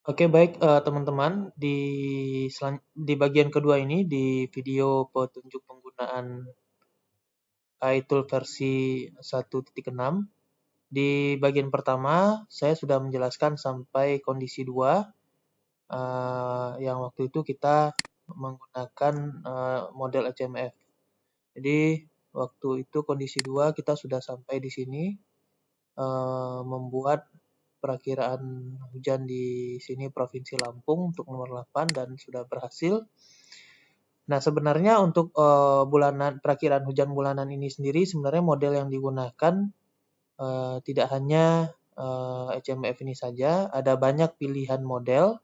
Oke, baik teman-teman, di bagian kedua ini di video petunjuk penggunaan iTool versi 1.6. Di bagian pertama saya sudah menjelaskan sampai kondisi 2 yang waktu itu kita menggunakan model HMF. Jadi waktu itu kondisi 2 kita sudah sampai di sini membuat perakiraan hujan di sini Provinsi Lampung untuk nomor 8 dan sudah berhasil. Nah, sebenarnya untuk perakiraan hujan bulanan ini sendiri sebenarnya model yang digunakan tidak hanya HMF ini saja, ada banyak pilihan model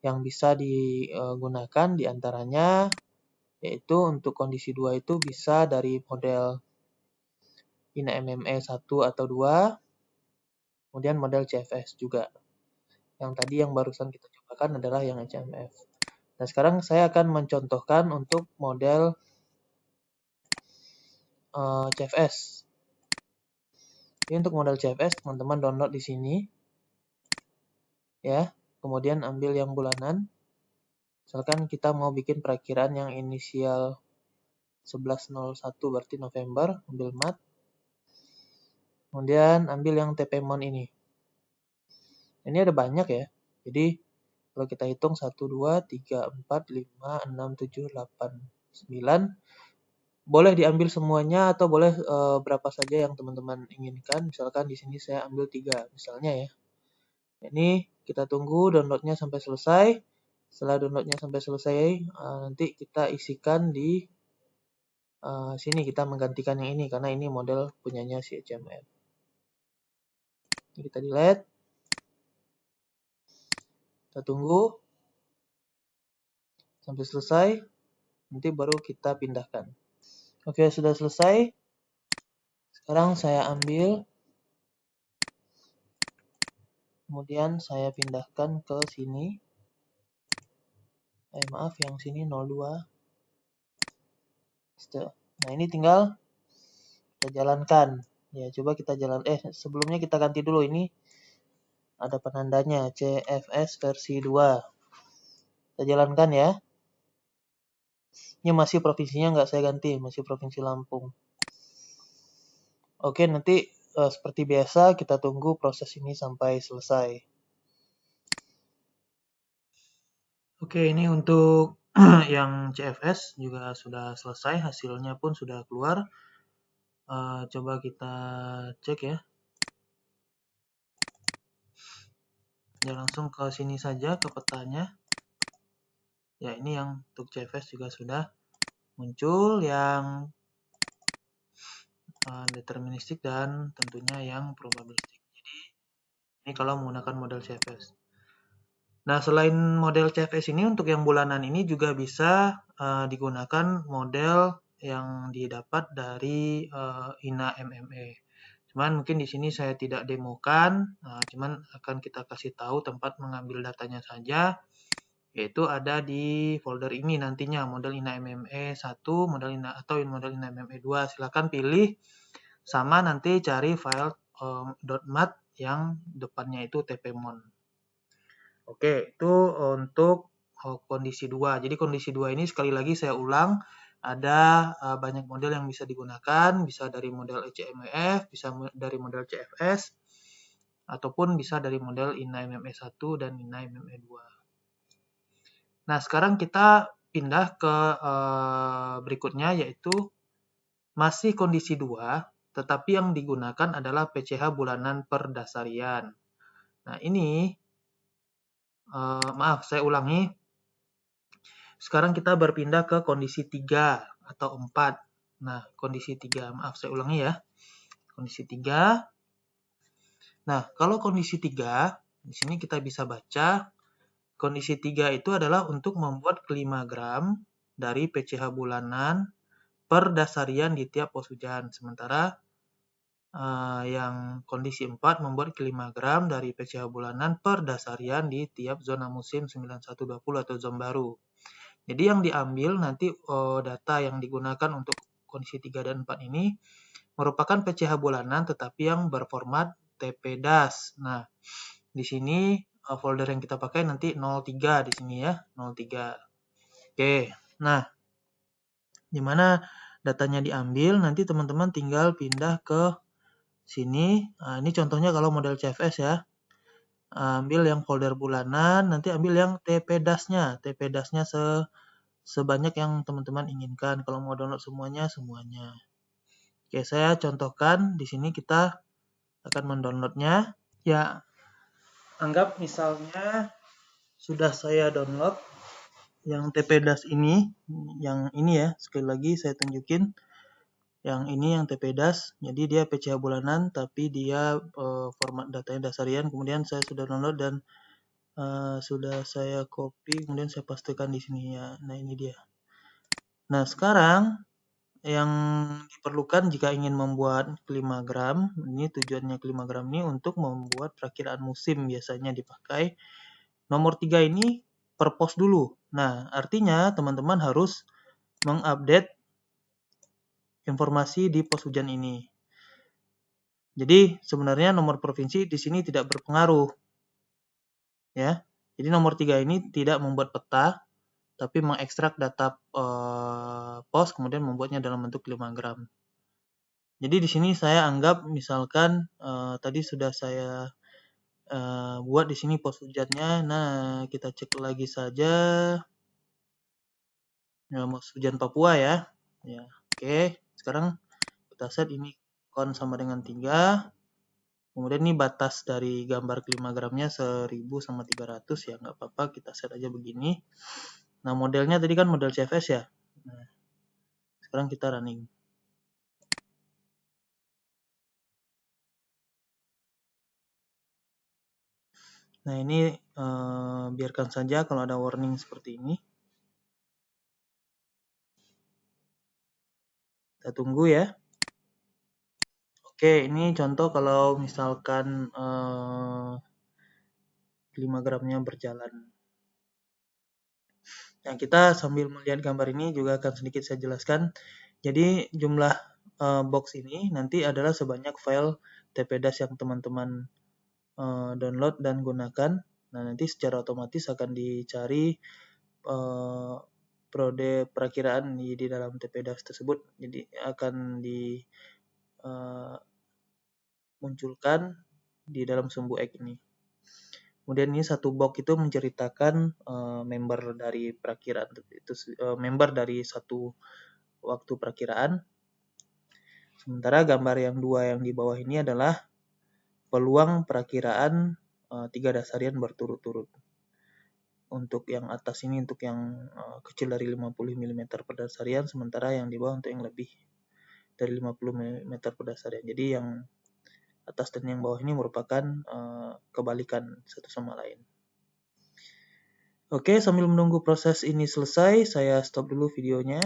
yang bisa digunakan, diantaranya yaitu untuk kondisi 2 itu bisa dari model INA-MME 1 atau 2, kemudian model CFS juga. Yang tadi yang barusan kita cobakan adalah yang HMF. Nah, sekarang saya akan mencontohkan untuk model CFS. Jadi untuk model CFS teman-teman download di sini ya. Kemudian ambil yang bulanan. Misalkan kita mau bikin perakiraan yang inisial 11.01 berarti November, ambil mat. Kemudian ambil yang TPMon ini. Ini ada banyak ya. Jadi kalau kita hitung 1 2 3 4 5 6 7 8 9, boleh diambil semuanya atau boleh berapa saja yang teman-teman inginkan. Misalkan di sini saya ambil 3 misalnya ya. Ini kita tunggu downloadnya sampai selesai. Setelah downloadnya sampai selesai, nanti kita isikan di sini, kita menggantikan yang ini karena ini model punyanya si HMF. Ini kita delete. Kita tunggu sampai selesai. Nanti baru kita pindahkan. Oke, sudah selesai. Sekarang saya ambil. Kemudian saya pindahkan ke sini. Maaf, yang sini 02. Nah, ini tinggal kita jalankan. Ya, coba kita sebelumnya kita ganti dulu ini. Ada penandanya CFS versi 2. Kita jalankan ya. Ini masih provinsinya nggak saya ganti, masih Provinsi Lampung. Oke, nanti seperti biasa kita tunggu proses ini sampai selesai. Oke, ini untuk yang CFS juga sudah selesai, hasilnya pun sudah keluar. Coba kita cek ya. Ya, langsung ke sini saja ke petanya. Ya, ini yang untuk CFS juga sudah muncul yang deterministik dan tentunya yang probabilistik. Jadi, ini kalau menggunakan model CFS. Nah, selain model CFS ini, untuk yang bulanan ini juga bisa digunakan model yang didapat dari INA-MME. Cuman mungkin di sini saya tidak demokan, cuman akan kita kasih tahu tempat mengambil datanya saja, yaitu ada di folder ini nantinya, model INA-MME 1, model INA atau model INA-MME 2. Silakan pilih, sama nanti cari file .mat yang depannya itu TPMon. Oke, itu untuk kondisi 2. Jadi kondisi 2 ini sekali lagi saya ulang, ada banyak model yang bisa digunakan, bisa dari model HMF, bisa dari model CFS, ataupun bisa dari model INA-MME 1 dan INA-MME 2. Nah, sekarang kita pindah ke berikutnya, yaitu masih kondisi 2, tetapi yang digunakan adalah PCH bulanan per dasarian. Nah, ini maaf, saya ulangi. Sekarang kita berpindah ke kondisi 3 atau 4. Nah, kondisi 3, maaf saya ulangi ya. Kondisi 3. Nah, kalau kondisi 3, di sini kita bisa baca, kondisi 3 itu adalah untuk membuat kilimagram dari PCH bulanan per dasarian di tiap pos hujan. Sementara yang kondisi 4 membuat kilimagram dari PCH bulanan per dasarian di tiap zona musim 9120 atau zon baru. Jadi yang diambil nanti data yang digunakan untuk kondisi 3 dan 4 ini merupakan PCH bulanan tetapi yang berformat TPDAS. Nah, di sini folder yang kita pakai nanti 03 di sini ya, 03. Oke, nah dimana datanya diambil, nanti teman-teman tinggal pindah ke sini. Nah, ini contohnya kalau model CFS ya. Ambil yang folder bulanan, nanti ambil yang TP-DAS-nya. TP-DAS-nya sebanyak yang teman-teman inginkan. Kalau mau download semuanya, semuanya. Oke, saya contohkan di sini kita akan mendownloadnya. Ya, anggap misalnya sudah saya download yang TP-DAS ini, yang ini ya, sekali lagi saya tunjukin. Yang ini yang TP-DAS, jadi dia PCH bulanan, tapi dia format datanya DAS harian. Kemudian saya sudah download dan sudah saya copy, kemudian saya pastekan di sini ya. Nah, ini dia. Nah, sekarang yang diperlukan jika ingin membuat klimagram, ini tujuannya klimagram ini untuk membuat perakiraan musim, biasanya dipakai. Nomor 3 ini per pos dulu. Nah, artinya teman-teman harus mengupdate informasi di pos hujan ini. Jadi sebenarnya nomor provinsi di sini tidak berpengaruh. Ya. Jadi nomor 3 ini tidak membuat peta, tapi mengekstrak data pos kemudian membuatnya dalam bentuk klimagram. Jadi di sini saya anggap misalkan tadi sudah saya buat di sini pos hujannya. Nah, kita cek lagi saja. Ya, pos hujan Papua ya. Ya, oke. Sekarang kita set ini kon sama dengan 3. Kemudian ini batas dari gambar klimagramnya 1000 sama 300 ya, nggak apa-apa, kita set aja begini. Nah, modelnya tadi kan model CFS ya. Nah, sekarang kita running. Nah, ini biarkan saja kalau ada warning seperti ini. Kita tunggu ya. Oke, ini contoh kalau misalkan klimagramnya berjalan. Nah, kita sambil melihat gambar ini juga akan sedikit saya jelaskan. Jadi jumlah box ini nanti adalah sebanyak file TP-DAS yang teman-teman download dan gunakan. Nah, nanti secara otomatis akan dicari prode perakiraan di dalam TP-DAS tersebut. Jadi akan dimunculkan di dalam sumbu X ini. Kemudian ini satu box itu menceritakan member dari perakiraan itu, member dari satu waktu perakiraan. Sementara gambar yang 2 yang di bawah ini adalah peluang perakiraan 3 dasarian berturut-turut. Untuk yang atas ini untuk yang kecil dari 50 mm per dasarian, sementara yang di bawah untuk yang lebih dari 50 mm per dasarian. Jadi yang atas dan yang bawah ini merupakan kebalikan satu sama lain. Oke, sambil menunggu proses ini selesai, saya stop dulu videonya.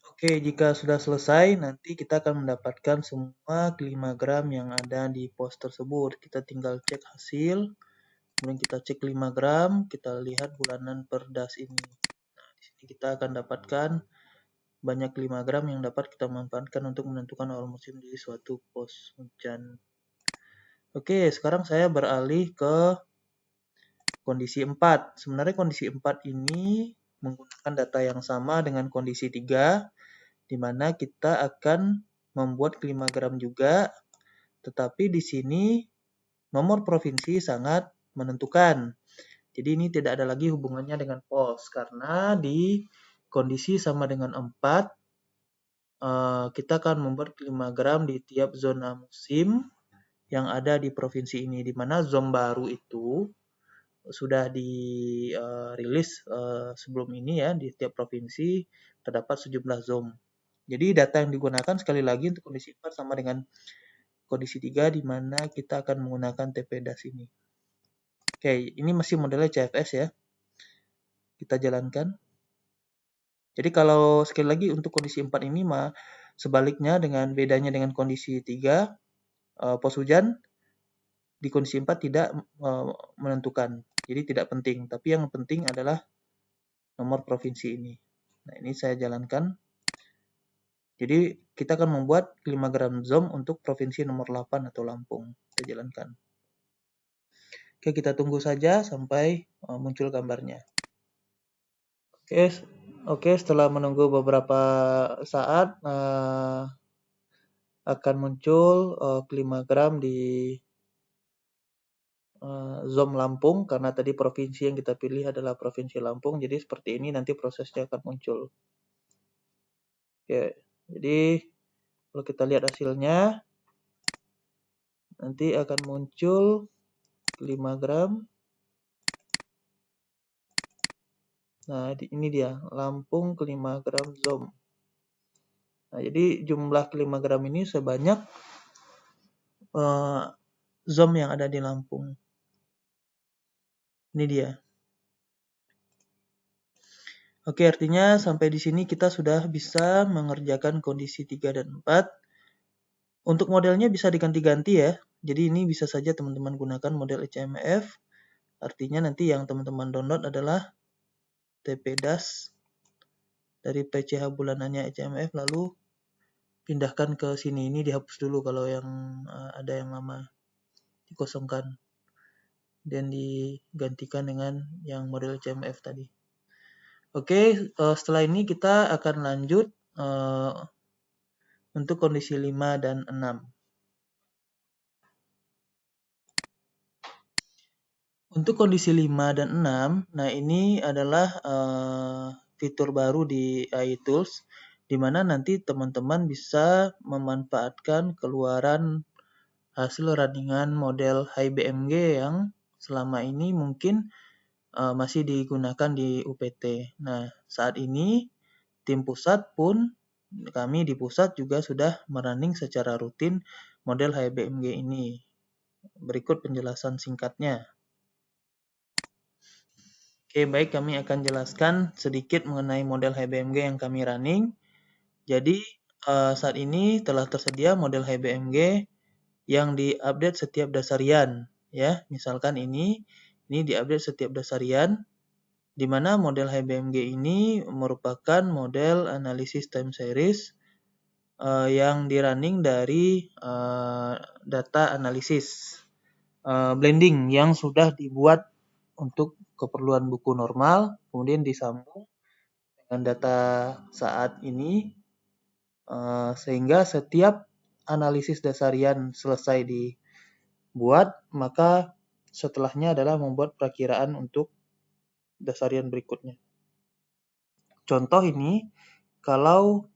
Oke, jika sudah selesai, nanti kita akan mendapatkan semua klimagram yang ada di pos tersebut. Kita tinggal cek hasil, kemudian kita cek klimagram, kita lihat bulanan per DAS ini. Nah, di sini kita akan dapatkan banyak klimagram yang dapat kita manfaatkan untuk menentukan awal musim di suatu pos hujan. Oke, sekarang saya beralih ke kondisi 4. Sebenarnya kondisi 4 ini menggunakan data yang sama dengan kondisi 3, di mana kita akan membuat klimagram juga, tetapi di sini nomor provinsi sangat menentukan. Jadi ini tidak ada lagi hubungannya dengan pos, karena di kondisi sama dengan 4, kita akan membuat klimagram di tiap zona musim yang ada di provinsi ini, di mana zom baru itu sudah dirilis sebelum ini ya, di tiap provinsi terdapat 17 zom. Jadi data yang digunakan sekali lagi untuk kondisi 4 sama dengan kondisi 3, di mana kita akan menggunakan TP-DAS ini. Oke, ini masih modelnya CFS ya. Kita jalankan. Jadi kalau sekali lagi untuk kondisi 4 ini sebaliknya dengan bedanya dengan kondisi 3, pos hujan di kondisi 4 tidak menentukan. Jadi tidak penting, tapi yang penting adalah nomor provinsi ini. Nah, ini saya jalankan. Jadi kita akan membuat klimagram zom untuk provinsi nomor 8 atau Lampung. Kita jalankan. Oke, kita tunggu saja sampai muncul gambarnya. Oke, setelah menunggu beberapa saat akan muncul klimagram di zoom Lampung, karena tadi provinsi yang kita pilih adalah Provinsi Lampung, jadi seperti ini nanti prosesnya akan muncul. Oke, jadi kalau kita lihat hasilnya, nanti akan muncul klimagram. Nah, ini dia, Lampung klimagram zoom. Nah, jadi jumlah klimagram ini sebanyak zoom yang ada di Lampung. Ini dia. Oke, artinya sampai di sini kita sudah bisa mengerjakan kondisi 3 dan 4. Untuk modelnya bisa diganti-ganti ya. Jadi ini bisa saja teman-teman gunakan model HMF. Artinya nanti yang teman-teman download adalah TPDAS dari PCH bulanannya HMF, lalu pindahkan ke sini. Ini dihapus dulu kalau yang ada yang lama, dikosongkan dan digantikan dengan yang model HMF tadi. Oke, setelah ini kita akan lanjut untuk kondisi 5 dan 6. Untuk kondisi 5 dan 6, nah ini adalah fitur baru di AI Tools, di mana nanti teman-teman bisa memanfaatkan keluaran hasil runningan model HiBMG yang selama ini mungkin masih digunakan di UPT. Nah, saat ini tim pusat pun, kami di pusat juga sudah merunning secara rutin model HiBMG ini. Berikut penjelasan singkatnya. Oke, baik, kami akan jelaskan sedikit mengenai model HiBMG yang kami running. Jadi, saat ini telah tersedia model HiBMG yang diupdate setiap dasarian. Ya, misalkan ini diupdate setiap dasarian, di mana model HiBMG ini merupakan model analisis time series yang dirunning dari data analisis blending yang sudah dibuat untuk keperluan buku normal, kemudian disambung dengan data saat ini, sehingga setiap analisis dasarian selesai dibuat, maka setelahnya adalah membuat perakiraan untuk dasarian berikutnya. Contoh ini, kalau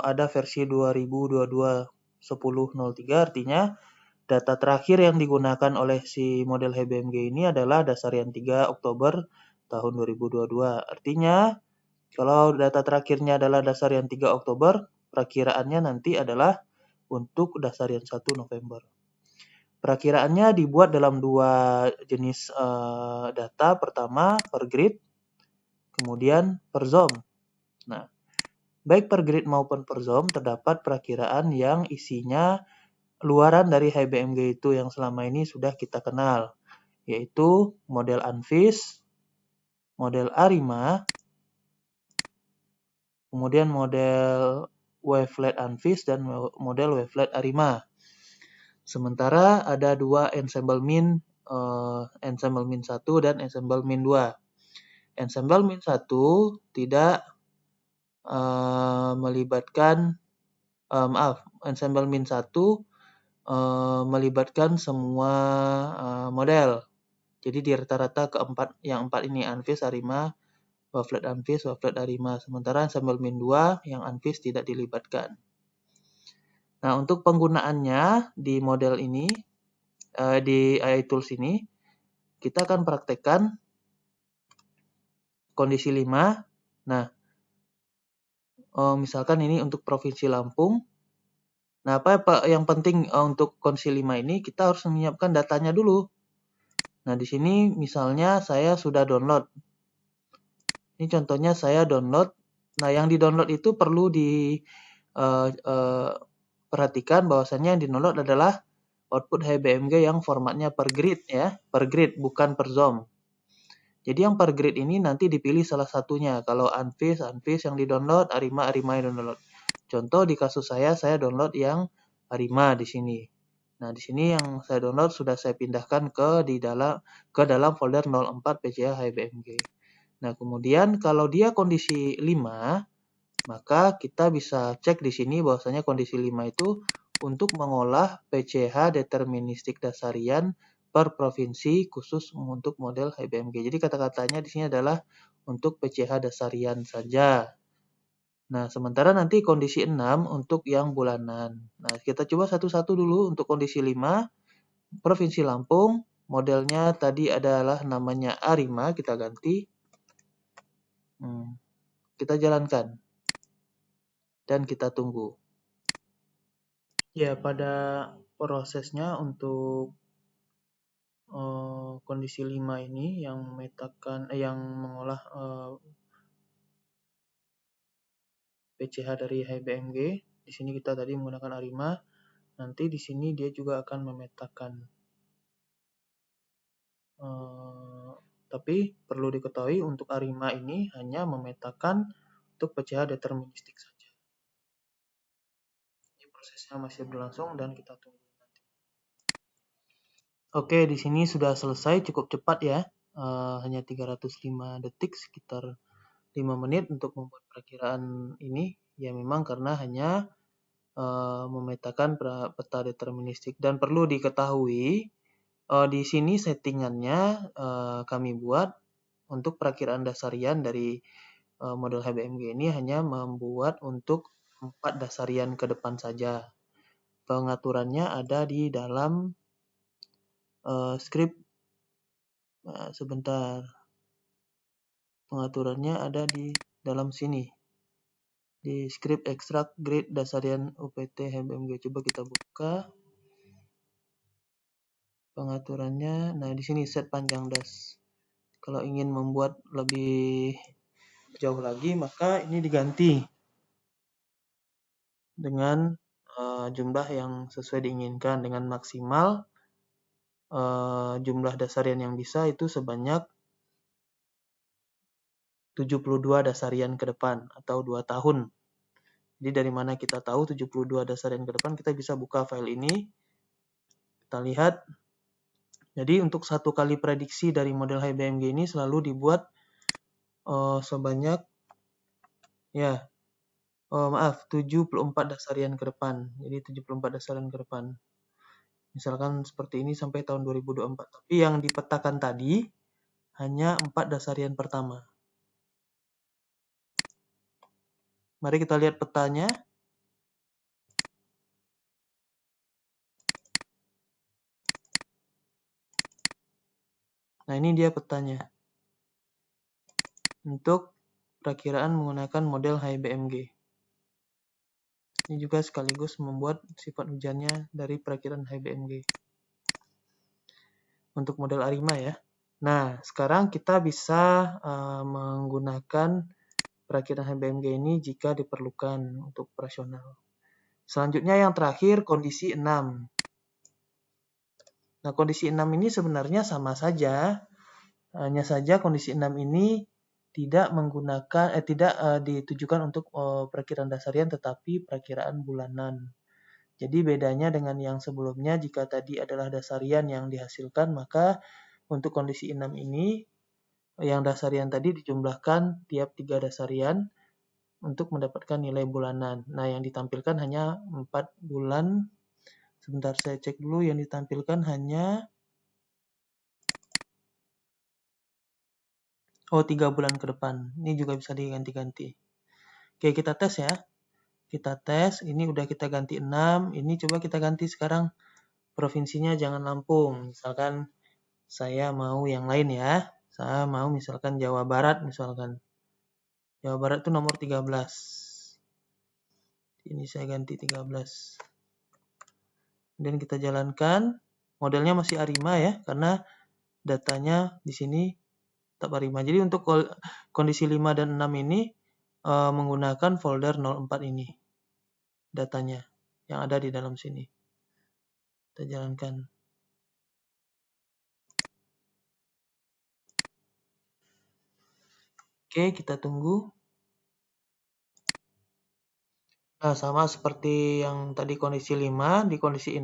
ada versi 2022 10.03, artinya data terakhir yang digunakan oleh si model HiBMG ini adalah dasarian 3 Oktober tahun 2022. Artinya, kalau data terakhirnya adalah dasarian 3 Oktober, perakiraannya nanti adalah untuk dasarian 1 November. Perakiraannya dibuat dalam dua jenis data. Pertama, per grid, kemudian per zone. Nah, baik per grid maupun per zone terdapat perakiraan yang isinya luaran dari HiBMG itu yang selama ini sudah kita kenal, yaitu model ANFIS, model ARIMA, kemudian model wavelet ANFIS dan model wavelet ARIMA. Sementara ada dua ensemble min 1 dan ensemble min 2. Ensemble min 1 tidak melibatkan ensemble min 1 melibatkan semua model. Jadi di rata-rata yang empat ini, ANFIS, ARIMA, wavelet ANFIS, wavelet ARIMA. Sementara ensemble min 2 yang ANFIS tidak dilibatkan. Nah, untuk penggunaannya di model ini, di AI Tools ini, kita akan praktekkan kondisi 5. Nah, misalkan ini untuk Provinsi Lampung. Nah, apa yang penting untuk kondisi 5 ini, kita harus menyiapkan datanya dulu. Nah, di sini misalnya saya sudah download. Ini contohnya saya download. Nah, yang di-download itu perlu perhatikan bahwasannya yang di-download adalah output HiBMG yang formatnya per grid ya, per grid bukan per zone. Jadi yang per grid ini nanti dipilih salah satunya. Kalau ANFIS yang di-download, ARIMA yang di-download. Contoh di kasus saya download yang ARIMA di sini. Nah, di sini yang saya download sudah saya pindahkan ke dalam folder 04 PCA HBMG. Nah, kemudian kalau dia kondisi 5, maka kita bisa cek di sini bahwasanya kondisi 5 itu untuk mengolah PCH deterministik dasarian per provinsi khusus untuk model HBMG. Jadi kata-katanya di sini adalah untuk PCH dasarian saja. Nah, sementara nanti kondisi 6 untuk yang bulanan. Nah, kita coba satu-satu dulu untuk kondisi 5. Provinsi Lampung, modelnya tadi adalah namanya Arima, kita ganti. Kita jalankan. Dan kita tunggu. Ya, pada prosesnya untuk kondisi 5 ini yang yang mengolah PCH dari HBMG. Di sini kita tadi menggunakan Arima. Nanti di sini dia juga akan memetakan. Tapi perlu diketahui untuk Arima ini hanya memetakan untuk PCH deterministik saja. Ini prosesnya masih berlangsung dan kita tunggu nanti. Oke, di sini sudah selesai, cukup cepat ya. Hanya 305 detik, sekitar 5 menit untuk membuat perakiraan ini. Ya memang karena hanya memetakan peta deterministik. Dan perlu diketahui, di sini settingannya kami buat untuk perakiraan dasarian dari model HBMG ini hanya membuat untuk 4 dasarian ke depan saja. Pengaturannya ada di dalam script. Nah, sebentar. Pengaturannya ada di dalam sini. Di script extract grid dasarian UPT HBMG. Coba kita buka. Pengaturannya, nah di sini set panjang das. Kalau ingin membuat lebih jauh lagi, maka ini diganti dengan jumlah yang sesuai diinginkan, dengan maksimal jumlah dasarian yang bisa itu sebanyak 72 dasarian ke depan atau 2 tahun. Jadi dari mana kita tahu 72 dasarian ke depan? Kita bisa buka file ini. Kita lihat. Jadi untuk satu kali prediksi dari model HBMG ini selalu dibuat sebanyak 74 dasarian ke depan. Jadi 74 dasarian ke depan. Misalkan seperti ini sampai tahun 2024. Tapi yang dipetakan tadi hanya 4 dasarian pertama. Mari kita lihat petanya. Nah, ini dia petanya. Untuk perakiraan menggunakan model HBMG. Ini juga sekaligus membuat sifat hujannya dari perakiraan HBMG. Untuk model Arima ya. Nah, sekarang kita bisa menggunakan perakiraan HBMG ini jika diperlukan untuk operasional. Selanjutnya yang terakhir kondisi 6. Nah, kondisi 6 ini sebenarnya sama saja. Hanya saja kondisi 6 ini tidak ditujukan untuk perakiraan dasarian tetapi perakiraan bulanan. Jadi bedanya dengan yang sebelumnya, jika tadi adalah dasarian yang dihasilkan, maka untuk kondisi 6 ini yang dasarian tadi dijumlahkan tiap 3 dasarian untuk mendapatkan nilai bulanan. Nah, yang ditampilkan hanya 4 bulan. Sebentar saya cek dulu, yang ditampilkan hanya 3 bulan ke depan. Ini juga bisa diganti-ganti. Oke, kita tes ya. Kita tes, ini udah kita ganti 6. Ini coba kita ganti sekarang provinsinya jangan Lampung. Misalkan saya mau yang lain ya. Saya mau misalkan Jawa Barat misalkan. Jawa Barat itu nomor 13. Ini saya ganti 13. Kemudian kita jalankan. Modelnya masih Arima ya, karena datanya di sini tetap Arima. Jadi untuk kondisi 5 dan 6 ini menggunakan folder 04 ini. Datanya yang ada di dalam sini. Kita jalankan. Oke, kita tunggu. Nah, sama seperti yang tadi kondisi 5, di kondisi 6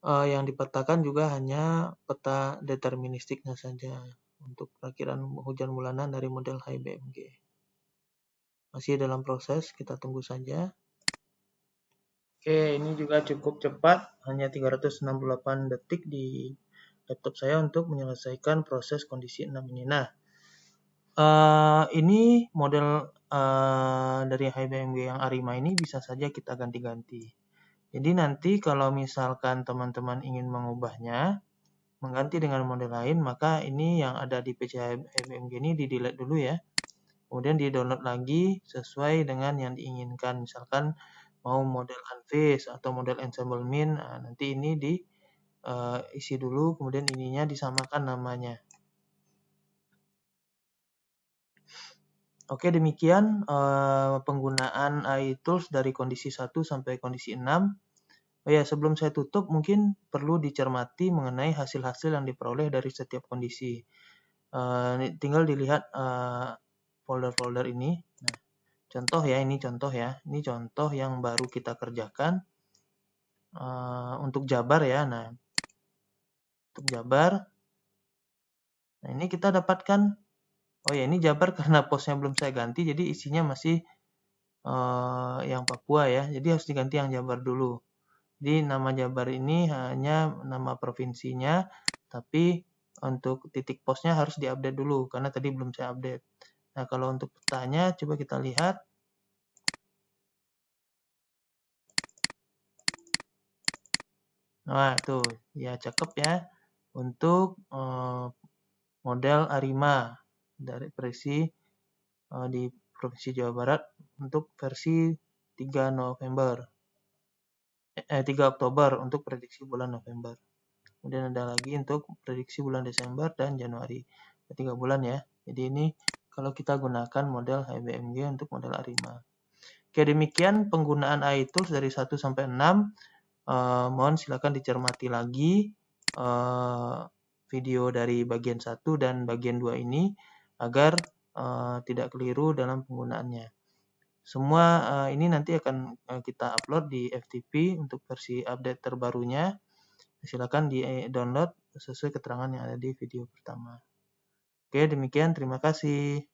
yang dipetakan juga hanya peta deterministiknya saja untuk perakiraan hujan bulanan dari model HIBMG. Masih dalam proses, kita tunggu saja. Oke, ini juga cukup cepat, hanya 368 detik di laptop saya untuk menyelesaikan proses kondisi 6 ini. Nah, ini model dari HIBMG yang ARIMA ini bisa saja kita ganti-ganti. Jadi nanti kalau misalkan teman-teman ingin mengubahnya, mengganti dengan model lain, maka ini yang ada di PC HIBMG ini di-delete dulu ya. Kemudian di-download lagi sesuai dengan yang diinginkan. Misalkan mau model Unphase atau model Ensemble Min, nah, nanti ini diisi dulu, kemudian ininya disamakan namanya. Oke, demikian penggunaan AI Tools dari kondisi 1 sampai kondisi 6. Oh ya, sebelum saya tutup, mungkin perlu dicermati mengenai hasil-hasil yang diperoleh dari setiap kondisi. Tinggal dilihat folder-folder ini. Nah, contoh ya, ini contoh ya. Ini contoh yang baru kita kerjakan untuk Jabar ya. Nah, untuk Jabar. Nah, ini kita dapatkan. Oh ya, ini Jabar karena posnya belum saya ganti, jadi isinya masih yang Papua ya. Jadi harus diganti yang Jabar dulu. Jadi nama Jabar ini hanya nama provinsinya, tapi untuk titik posnya harus diupdate dulu karena tadi belum saya update. Nah, kalau untuk petanya coba kita lihat. Nah, tuh ya cakep ya. Untuk model ARIMA dari versi di Provinsi Jawa Barat untuk versi 3 November. 3 Oktober untuk prediksi bulan November. Kemudian ada lagi untuk prediksi bulan Desember dan Januari. 3 bulan ya. Jadi ini kalau kita gunakan model HIBMG untuk model ARIMA. Oke, demikian penggunaan AI Tools dari 1 sampai 6. Mohon silakan dicermati lagi video dari bagian 1 dan bagian 2 ini agar tidak keliru dalam penggunaannya. Semua ini nanti akan kita upload di FTP untuk versi update terbarunya. Silakan di-download sesuai keterangan yang ada di video pertama. Oke, demikian. Terima kasih.